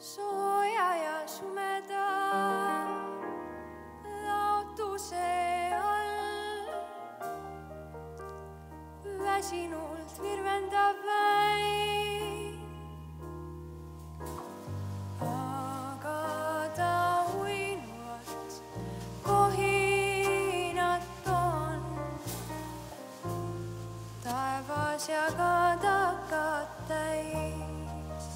sooja ja sumeda laotuse all. Väsinult virvendab väin, aga ta uinuvalt kohinat on. Taevas ja ka takad täis.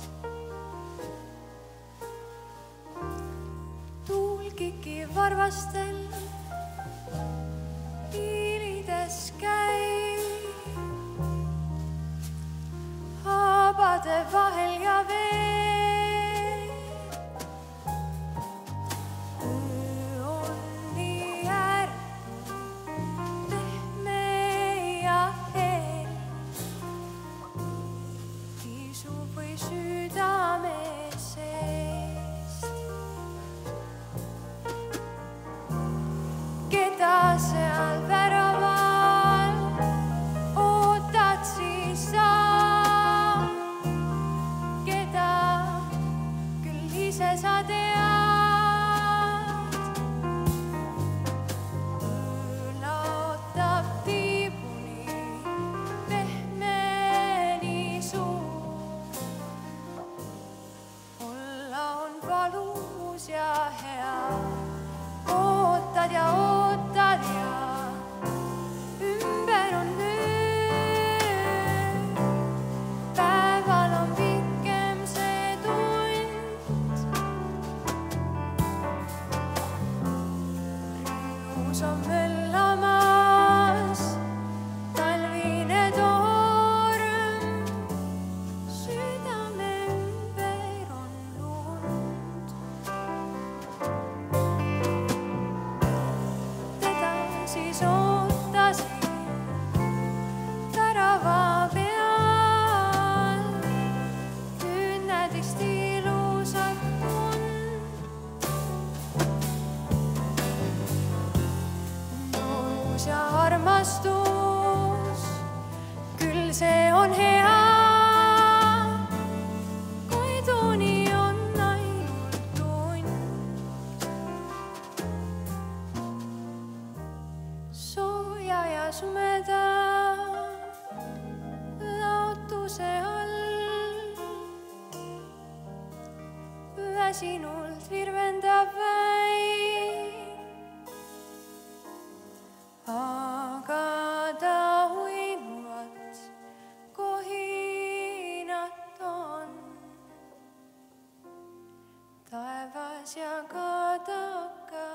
Tuul kiki varvastel hiilides käib, haabade vahel ja veel. Öö on nii ärku, pehme ja hell, kisub või südame seest. Keda seal väraval ootad siis sa, keda küll ise sa tead. Laotab tiibuni pehmeni suur, olla on valus ja hea. Ootad ja ümber on öö. Päeval on pikem see tund. Rõõmus on möllamas talvine torm, südame ümber on lund. Siis ootasin tarava peal, küünedist ilusat tund. Noorus ja armastus, küll see on hea, koiduni on ainult tund. Sooja ja sumeda laotuse all, väsinult virvendab väin, aga ta uinuvat kohinat on. Taevas ja ka takad